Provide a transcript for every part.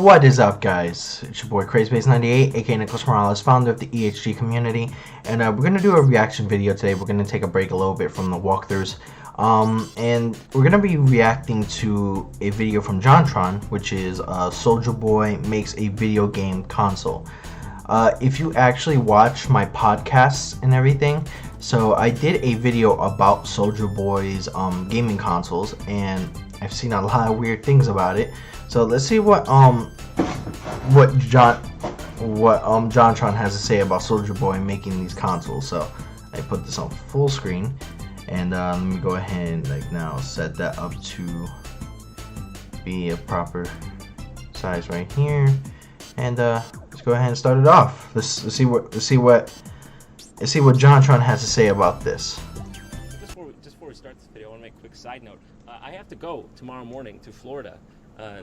What is up, guys? It's your boy CrazyBase98, aka Nicholas Morales, founder of the EHGCommunity, and we're gonna do a reaction video today. We're gonna take a break a little bit from the walkthroughs, and we're gonna be reacting to a video from JonTron, which is Soulja Boy makes a video game console. If you actually watch my podcasts and everything, so I did a video about Soulja Boy's gaming consoles, and I've seen a lot of weird things about it. So let's see what JonTron has to say about Soulja Boy making these consoles. So I put this on full screen, and let me go ahead and now set that up to be a proper size right here, and let's go ahead and start it off. Let's see what JonTron has to say about this. Just before we start this video, I want to make a quick side note. I have to go tomorrow morning to Florida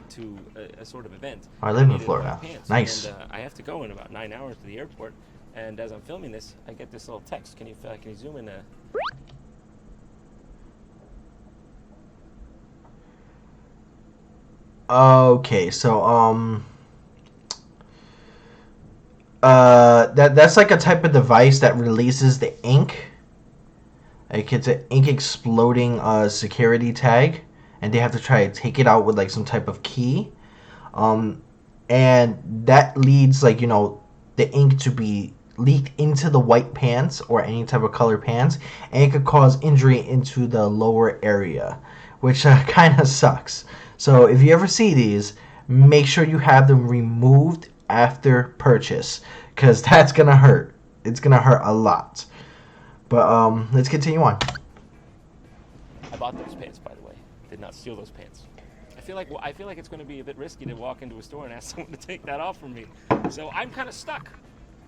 to a sort of event. I live in Florida. Nice. And I have to go in about 9 hours to the airport. And as I'm filming this, I get this little text. Can you zoom in? Okay, so that's like a type of device that releases the ink. Like it's an ink exploding security tag, and they have to try to take it out with like some type of key, and that leads the ink to be leaked into the white pants or any type of color pants, and it could cause injury into the lower area, which kind of sucks. So if you ever see these, make sure you have them removed after purchase, because that's gonna hurt. It's gonna hurt a lot. But let's continue on. I bought those pants, by the way. Did not steal those pants. I feel like it's going to be a bit risky to walk into a store and ask someone to take that off from me. So I'm kind of stuck.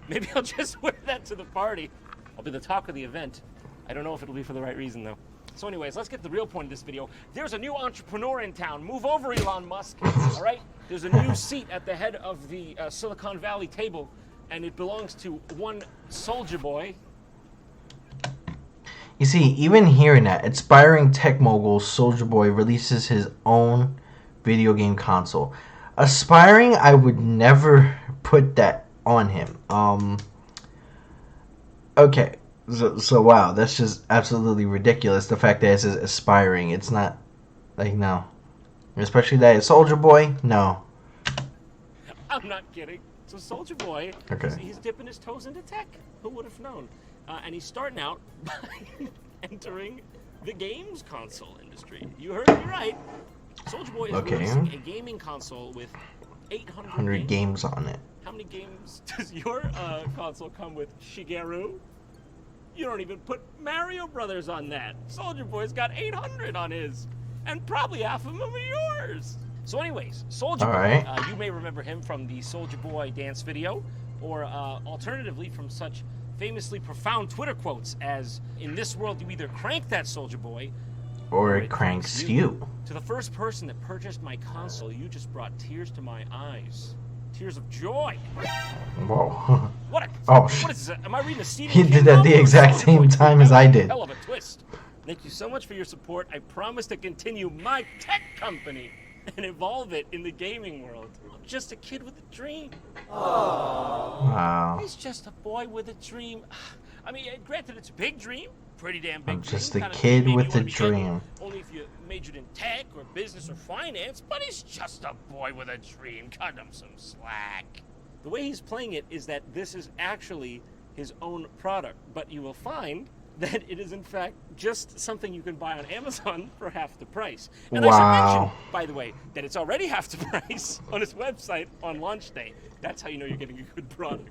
Maybe I'll just wear that to the party. I'll be the talk of the event. I don't know if it'll be for the right reason, though. So anyways, let's get to the real point of this video. There's a new entrepreneur in town. Move over, Elon Musk. All right? There's a new seat at the head of the Silicon Valley table, and it belongs to one Soulja Boy. You see, even hearing that, aspiring tech mogul Soulja Boy releases his own video game console. Aspiring, I would never put that on him. Okay, so wow, that's just absolutely ridiculous. The fact that it says aspiring, it's not no, especially that it's Soulja Boy. No, I'm not kidding. So Soulja Boy, okay, he's dipping his toes into tech. Who would have known? And he's starting out by entering the games console industry. You heard me right. Soulja Boy is releasing a gaming console with 800 games on it. How many games does your console come with, Shigeru? You don't even put Mario Brothers on that. Soulja Boy's got 800 on his, and probably half of them are yours. So anyways, Soulja Boy, you may remember him from the Soulja Boy dance video, or alternatively from such famously profound Twitter quotes as, "In this world, you either crank that Soulja Boy, or it cranks you." To the first person that purchased my console, you just brought tears to my eyes. Tears of joy. Whoa. What is this? Am I reading a Stephen King? He did at the exact same time as I did. Hell of a twist. Thank you so much for your support. I promise to continue my tech company and evolve it in the gaming world. I'm just a kid with a dream. Oh. Wow. He's just a boy with a dream. I mean, granted, it's a big dream. Pretty damn big. I'm just dream. a kid with a dream. Only if you majored in tech or business or finance, but he's just a boy with a dream. Cut him some slack. The way he's playing it is that this is actually his own product, but you will find that it is in fact just something you can buy on Amazon for half the price. And I should mention, by the way, that it's already half the price on his website on launch day. That's how you know you're getting a good product.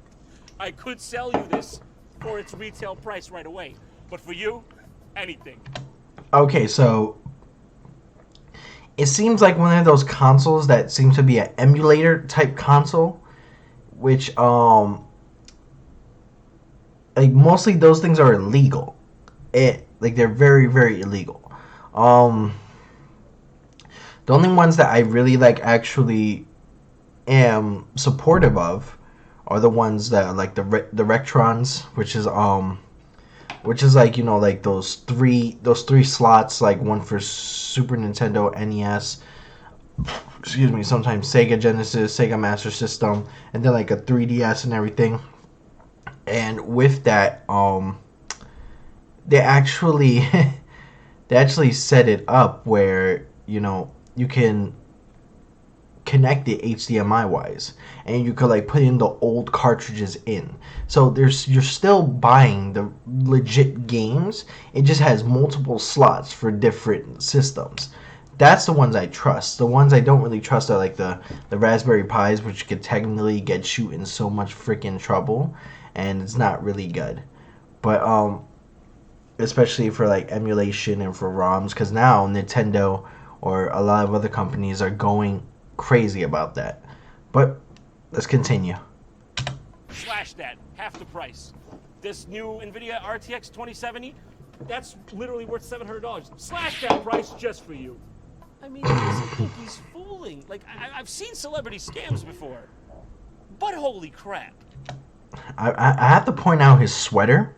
I could sell you this for its retail price right away, but for you, anything. Okay, so it seems like one of those consoles that seems to be an emulator type console, which like mostly those things are illegal. They're very, very illegal. The only ones that I really actually am supportive of are the ones that are like the Rectrons, which is those three slots, like one for Super Nintendo, NES, excuse me, sometimes Sega Genesis, Sega Master System, and then like a 3DS and everything. And with that, they actually they actually set it up where you can connect it HDMI wise, and you could like put in the old cartridges in. So you're still buying the legit games. It just has multiple slots for different systems. That's the ones I trust. The ones I don't really trust are like the Raspberry Pis, which could technically get you in so much freaking trouble, and it's not really good. But especially for like emulation and for ROMs, because now Nintendo or a lot of other companies are going crazy about that. But let's continue. Slash that, half the price. This new NVIDIA RTX 2070, that's literally worth $700. Slash that price just for you. I mean, I think he's fooling. Like, I've seen celebrity scams before. But holy crap. I have to point out his sweater.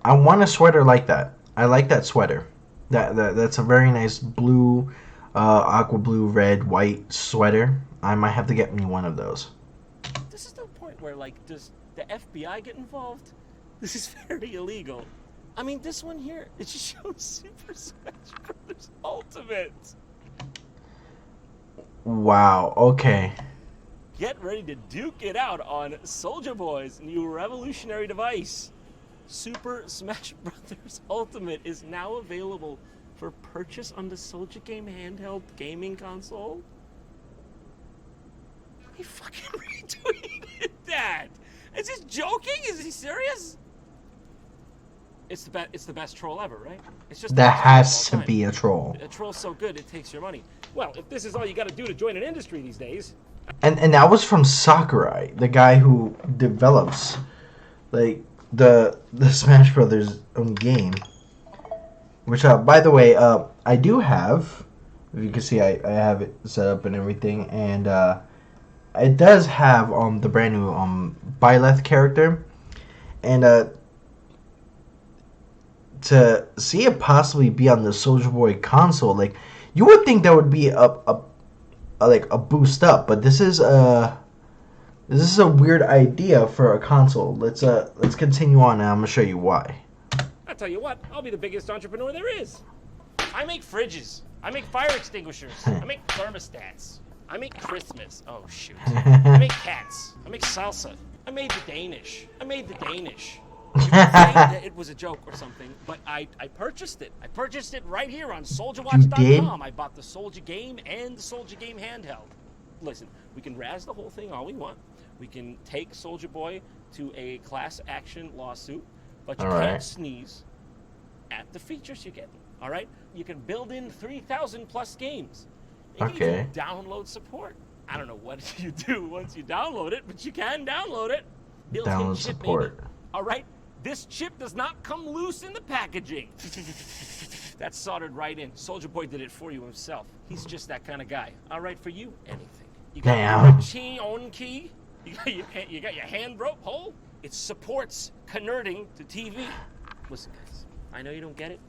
I want a sweater like that. I like that sweater. That's a very nice blue, aqua blue, red, white sweater. I might have to get me one of those. This is the point where, like, does the FBI get involved? This is very illegal. I mean, this one here, it just shows Super Smash Brothers Ultimate. Wow, okay. Get ready to duke it out on Soulja Boy's new revolutionary device. Super Smash Brothers Ultimate is now available for purchase on the Soulja Game handheld gaming console. He fucking retweeted that. Is he joking? Is he serious? It's the best troll ever, right? It's just that has to be a troll. A troll's so good it takes your money. Well, if this is all you got to do to join an industry these days. And that was from Sakurai, the guy who develops like the Smash Brothers game. Which by the way, I do have, if you can see, I have it set up and everything, and it does have the brand new Byleth character, and to see it possibly be on the Soulja Boy console, like you would think that would be a boost up, but this is a weird idea for a console. Let's continue on, and I'm gonna show you why. I'll tell you what, I'll be the biggest entrepreneur there is. I make fridges. I make fire extinguishers. I make thermostats. I make Christmas. Oh, shoot. I make cats. I make salsa. I made the Danish. You can say that it was a joke or something, but I purchased it. I purchased it right here on SouljaWatch.com. I bought the Soulja Game and the Soulja Game handheld. Listen, we can razz the whole thing all we want. We can take Soulja Boy to a class action lawsuit, but you can't sneeze at the features you get. All right? You can build in 3,000 plus games. You can even download support. I don't know what you do once you download it, but you can download it. Download support. Maybe. All right? This chip does not come loose in the packaging. That's soldered right in. Soulja Boy did it for you himself. He's just that kind of guy. All right, for you, anything. You got your chain on key. You got your hand rope hole. It supports converting to TV. Listen, guys, I know you don't get it.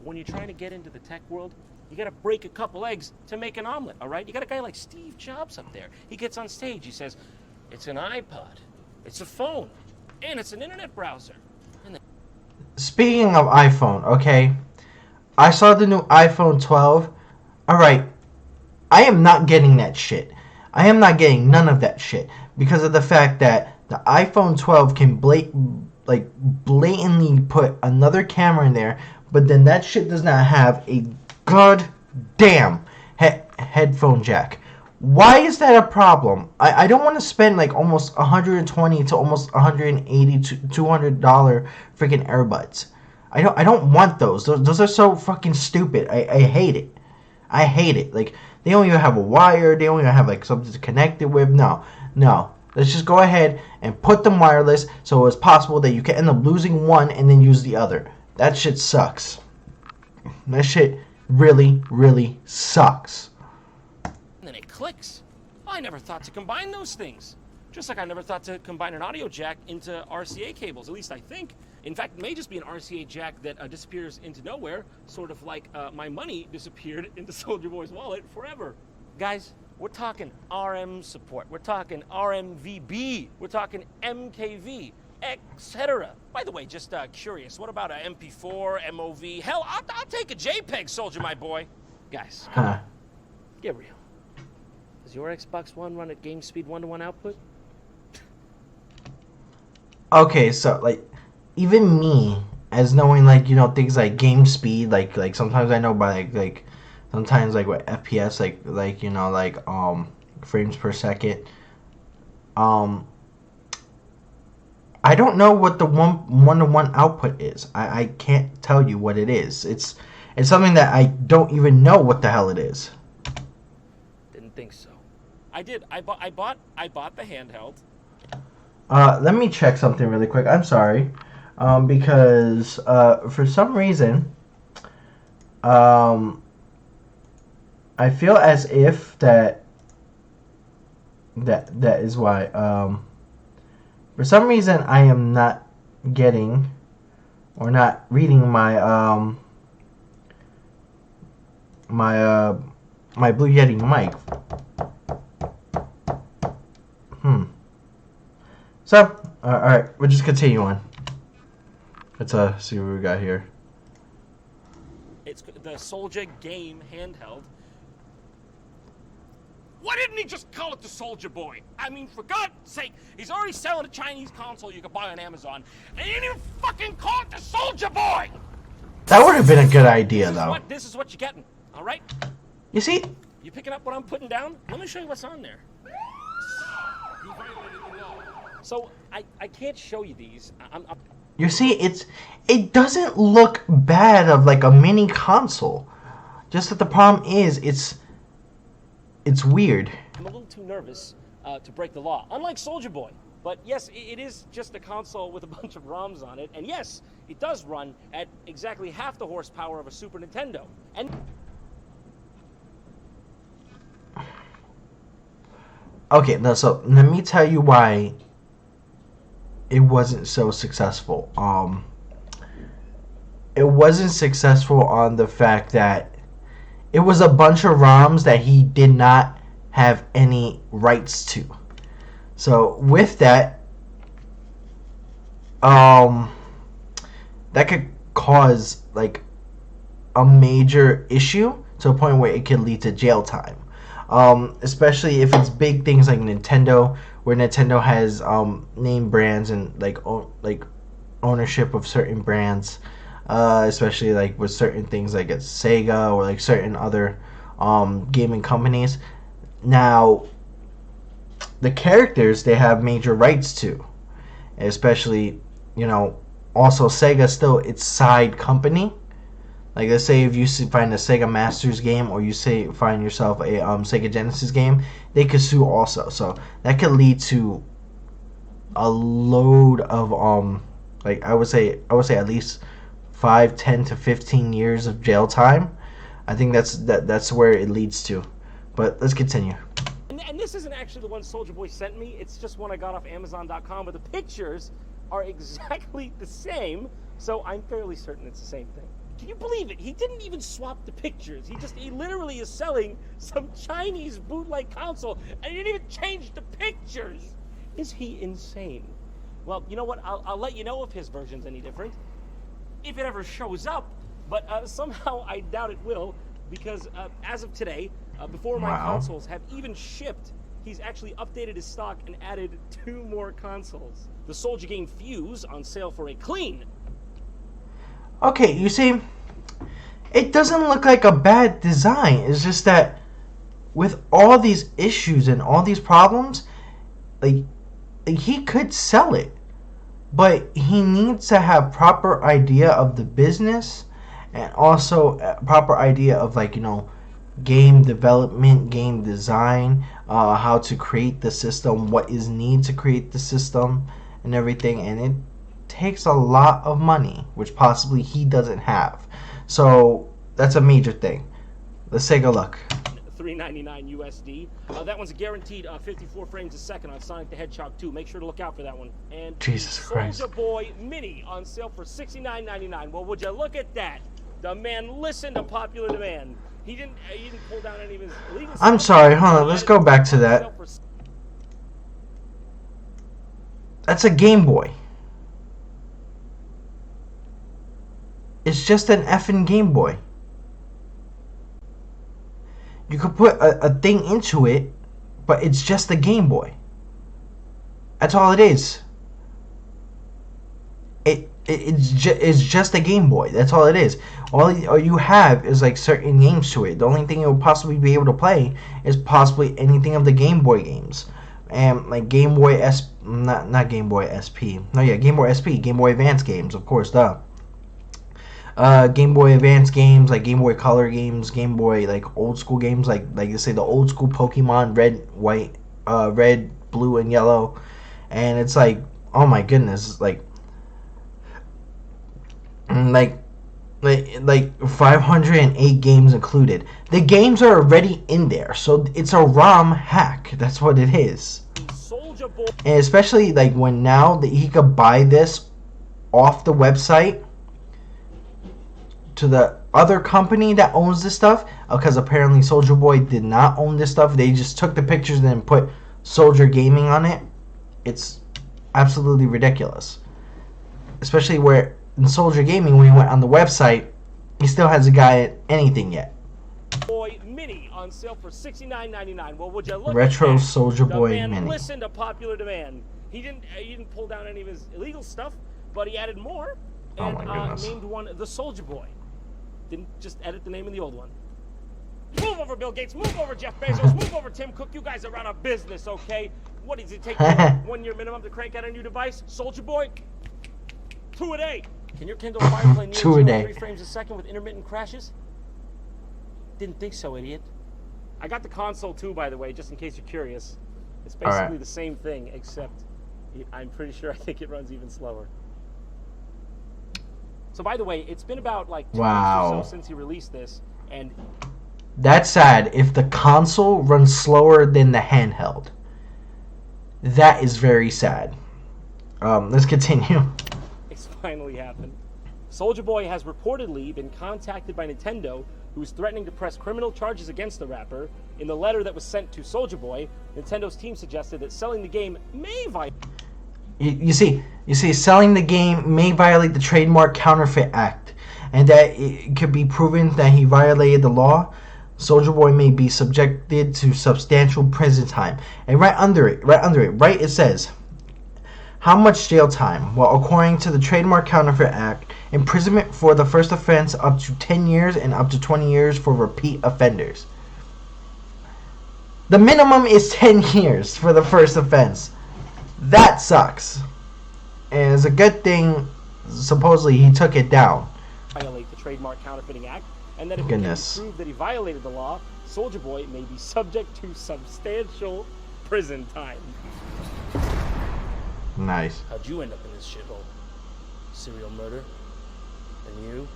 When you're trying to get into the tech world, you got to break a couple eggs to make an omelet, all right? You got a guy like Steve Jobs up there. He gets on stage. He says, it's an iPod, it's a phone, and it's an internet browser. Speaking of iPhone, okay, I saw the new iPhone 12. All right, I am not getting that shit. I am not getting none of that shit because of the fact that the iPhone 12 can blatantly put another camera in there, but then that shit does not have a goddamn headphone jack. Why is that a problem? I don't want to spend like almost $120 to almost $180 to $200 freaking earbuds. I don't want those. Those are so fucking stupid. I hate it. I hate it. Like they don't even have a wire. They don't even have like something to connect it with. No. Let's just go ahead and put them wireless so it's possible that you can end up losing one and then use the other. That shit sucks. That shit really, really sucks. And then it clicks. I never thought to combine those things. Just like I never thought to combine an audio jack into RCA cables, at least I think. In fact, it may just be an RCA jack that disappears into nowhere, sort of like my money disappeared into Soulja Boy's wallet forever. Guys, we're talking RM support. We're talking RMVB. We're talking MKV, etc. By the way, just curious, what about a MP4, MOV? Hell, I'll take a JPEG, Soulja, my boy. Guys, come on. Get real. Does your Xbox One run at game speed 1-to-1 output? Okay, so like, even me, as knowing like things like game speed, like sometimes I know by like sometimes like with FPS, like frames per second. I don't know what the one-to-one output is. I can't tell you what it is. It's something that I don't even know what the hell it is. Didn't think so. I did. I bought the handheld. Let me check something really quick. I'm sorry, because for some reason, I feel as if that is why. For some reason, I am not getting or not reading my my Blue Yeti mic. So, alright, we'll just continue on. Let's see what we got here. It's the Soulja Game handheld. Why didn't he just call it the Soulja Boy? I mean, for God's sake, he's already selling a Chinese console you could buy on Amazon, and he didn't even fucking call it the Soulja Boy! That would have been a good idea, though. This is what you're getting, alright? You see? You picking up what I'm putting down? Let me show you what's on there. So, I can't show you these. You see, it doesn't look bad of like a mini console. Just that the problem is, it's weird. I'm a little too nervous to break the law, unlike Soulja Boy. But yes, it is just a console with a bunch of ROMs on it. And yes, it does run at exactly half the horsepower of a Super Nintendo. And okay, now so let me tell you why it wasn't so successful. It wasn't successful on the fact that it was a bunch of ROMs that he did not have any rights to. So with that, that could cause like a major issue to a point where it could lead to jail time. Especially if it's big things like Nintendo, where Nintendo has name brands and like ownership of certain brands, especially like with certain things like at Sega or like certain other gaming companies. Now, the characters they have major rights to, especially also Sega still its side company. Like, let's say if you find a Sega Masters game, or you find yourself a Sega Genesis game, they could sue also. So that could lead to a load of like I would say at least 5, 10 to 15 years of jail time. I think that's where it leads to. But let's continue. And this isn't actually the one Soulja Boy sent me. It's just one I got off Amazon.com, but the pictures are exactly the same. So I'm fairly certain it's the same thing. Can you believe it? He didn't even swap the pictures. He literally is selling some Chinese bootleg console, and he didn't even change the pictures. Is he insane? Well, you know what? I'll let you know if his version's any different, if it ever shows up. But somehow I doubt it will, because as of today, before my consoles have even shipped, he's actually updated his stock and added 2 more consoles. The Soulja Game Fuse on sale for a clean. Okay, you see, it doesn't look like a bad design. It's just that with all these issues and all these problems, like he could sell it, but he needs to have proper idea of the business, and also a proper idea of game development, game design, how to create the system, what is needed to create the system, and everything. And it takes a lot of money, which possibly he doesn't have. So that's a major thing. Let's take a look. $3.99 USD. That one's a guaranteed 54 frames a second on Sonic the Hedgehog 2. Make sure to look out for that one. And Jesus Christ. Soulja Boy Mini on sale for $69.99. Well, would you look at that? The man listened to popular demand. He didn't pull down any of his illegal I'm stuff. sorry, hold on, let's go back to that. That's a Game Boy. It's just an effing Game Boy. You could put a thing into it, but it's just a Game Boy. That's all it is. It's just a Game Boy. That's all it is. All you have is like certain games to it. The only thing it will possibly be able to play is possibly anything of the Game Boy games, and like Game Boy not Game Boy SP. No, yeah, Game Boy SP, Game Boy Advance games, of course, duh. Game Boy Advance games, like Game Boy Color games, Game Boy like old school games, like you say the old school Pokemon Red, White, Red, Blue, and Yellow, and it's like, oh my goodness, like 508 games included. The games are already in there, so it's a ROM hack. That's what it is. Soulja Boy. And especially like when now that he could buy this off the website to the other company that owns this stuff, because apparently Soulja Boy did not own this stuff. They just took the pictures and then put Soulja Gaming on it. It's absolutely ridiculous. Especially where in Soulja Gaming, when he went on the website, he still hasn't got anything yet. Boy Mini on sale for $69.99. Well, would you look Retro at that? Soulja Boy man Mini. Listened to popular demand. He didn't pull down any of his illegal stuff, but he added more and named one the Soulja Boy. Didn't just edit the name of the old one. Move over, Bill Gates. Move over, Jeff Bezos. Move over, Tim Cook. You guys are out of business, okay? What does it take? 1 year minimum to crank out a new device? Soulja Boy, 2 a day. Can your Kindle Fire play Neo Geo at 3 frames a second with intermittent crashes? Didn't think so, idiot. I got the console too, by the way, just in case you're curious. It's basically the same thing, except I'm pretty sure I think it runs even slower. So by the way, it's been about like 2 weeks or so since he released this, and that's sad. If the console runs slower than the handheld, that is very sad. Let's continue. It's finally happened. Soulja Boy has reportedly been contacted by Nintendo, who's threatening to press criminal charges against the rapper. In the letter that was sent to Soulja Boy, Nintendo's team suggested that selling the game may violate. You see, selling the game may violate the Trademark Counterfeit Act, and that it could be proven that he violated the law. Soulja Boy may be subjected to substantial prison time. And right under it, it says, how much jail time? Well, according to the Trademark Counterfeit Act, imprisonment for the first offense up to 10 years and up to 20 years for repeat offenders. The minimum is 10 years for the first offense. That sucks. And it's a good thing, supposedly, he took it down. Violate the Trademark Counterfeiting Act, and that if it can be proved that he violated the law, Soulja Boy may be subject to substantial prison time. Nice. How'd you end up in this shithole? Serial murder? And you?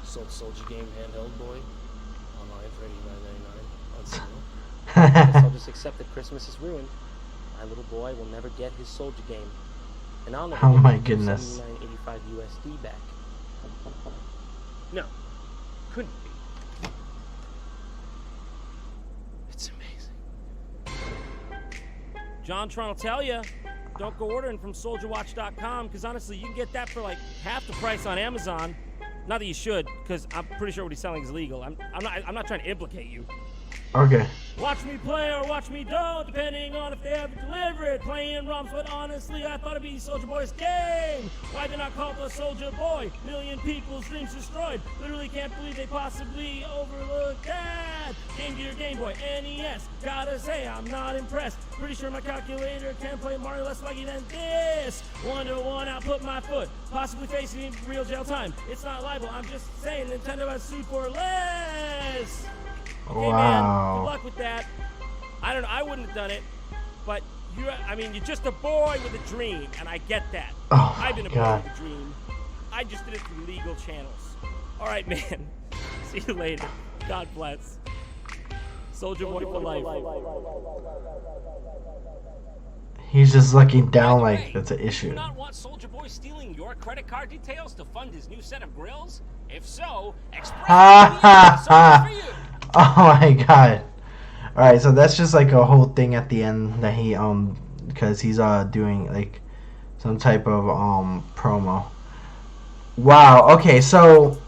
Sold Soulja Game handheld boy? Online for $89.99 on sale? Guess I'll just accept that Christmas is ruined. My little boy will never get his Soulja Game. And I'll never get my goodness. $79.85 USD back. No. Couldn't be. It's amazing. JonTron will tell you, don't go ordering from SouljaWatch.com, because honestly, you can get that for like half the price on Amazon. Not that you should, because I'm pretty sure what he's selling is illegal. I'm not trying to implicate you. Okay. Watch me play or watch me don't, depending on if they ever deliver it. Playing ROMs, but honestly, I thought it'd be Soulja Boy's game. Why they not call the Soulja Boy? Million people's dreams destroyed. Literally can't believe they possibly overlooked that. Game Gear, Game Boy, NES. Gotta say, I'm not impressed. Pretty sure my calculator can play Mario less laggy than this. 1-to-1, I'll put my foot. Possibly facing real jail time. It's not libel, I'm just saying Nintendo has sued for less. Okay, man, good luck with that. I don't know, I wouldn't have done it, but you're just a boy with a dream, and I get that. I've been a boy with a dream. I just did it through legal channels. All right, man. See you later. God bless. Soulja Boy for life. He's just looking down like that's an issue. Do you not want Soulja Boy stealing your credit card details to fund his new set of grills? If so, express Ha ha the for you. Oh my god. Alright, so that's just like a whole thing at the end that he because he's doing like some type of promo. Wow, okay, so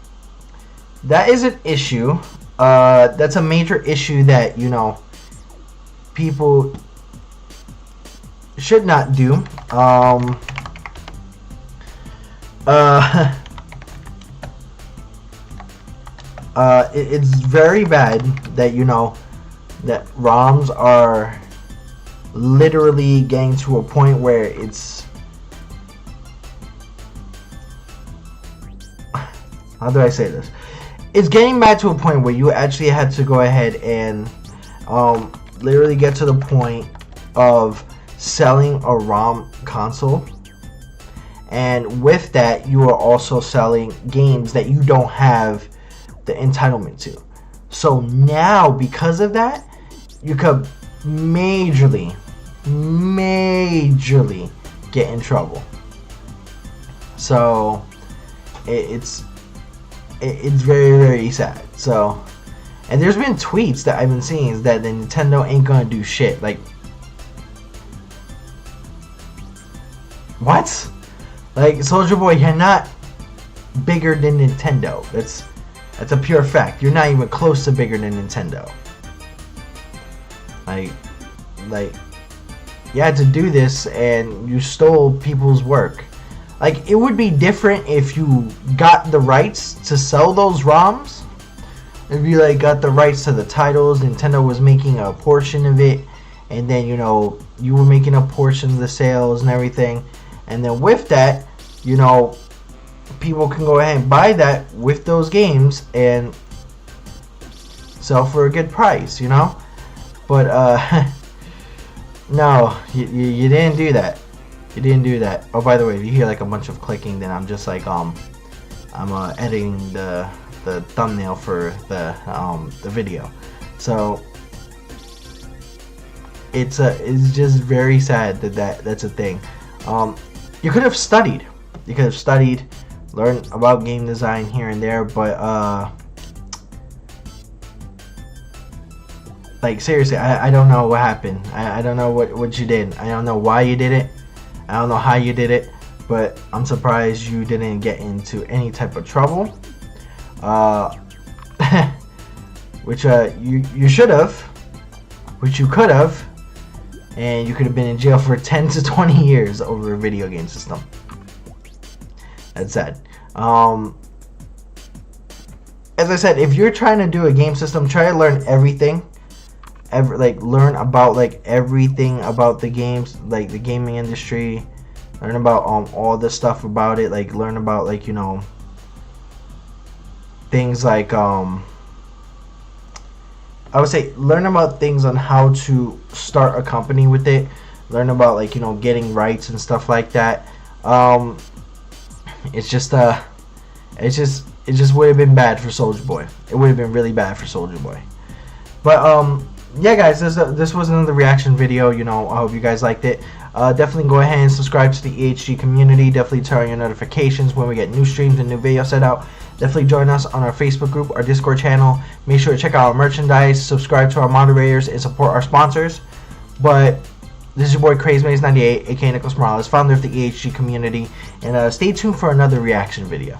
that is an issue. That's a major issue that, you know, people should not do. It's very bad that, you know, that ROMs are literally getting to a point where it's, how do I say this? It's getting back to a point where you actually had to go ahead and literally get to the point of selling a ROM console, and with that you are also selling games that you don't have the entitlement to. So now, because of that, you could majorly get in trouble. So it's very, very sad. So, and there's been tweets that I've been seeing that the Nintendo ain't gonna do shit. Like, what? Like, Soulja Boy, you're not bigger than Nintendo. That's a pure fact. You're not even close to bigger than Nintendo. Like, you had to do this and you stole people's work. Like, it would be different if you got the rights to sell those ROMs. If you like got the rights to the titles, Nintendo was making a portion of it, and then, you know, you were making a portion of the sales and everything. And then with that, you know, people can go ahead and buy that with those games and sell for a good price, you know. But no, you didn't do that. You didn't do that. Oh, by the way, if you hear like a bunch of clicking, then I'm just like I'm editing the thumbnail for the video. So it's just very sad that's a thing. You could have studied. You could have studied, learned about game design here and there, but like, seriously, I don't know what happened. I don't know what you did. I don't know why you did it. I don't know how you did it, but I'm surprised you didn't get into any type of trouble. Which you should have, which you could have, and you could have been in jail for 10 to 20 years over a video game system. That's sad. As I said, if you're trying to do a game system, try to learn everything. Learn about like everything about the games, like the gaming industry. Learn about all the stuff about it. Like, learn about, like, you know, things like I would say learn about things on how to start a company with it. Learn about, like, you know, getting rights and stuff like that. It just would have been bad for Soulja Boy. It would have been really bad for Soulja Boy. But yeah, guys, this was another reaction video. You know, I hope you guys liked it. Definitely go ahead and subscribe to the EHG community. Definitely turn on your notifications when we get new streams and new videos set out. Definitely join us on our Facebook group, our Discord channel. Make sure to check out our merchandise, subscribe to our moderators, and support our sponsors. But this is your boy CrazeMaze98, aka Nicholas Morales, founder of the EHG community, and stay tuned for another reaction video.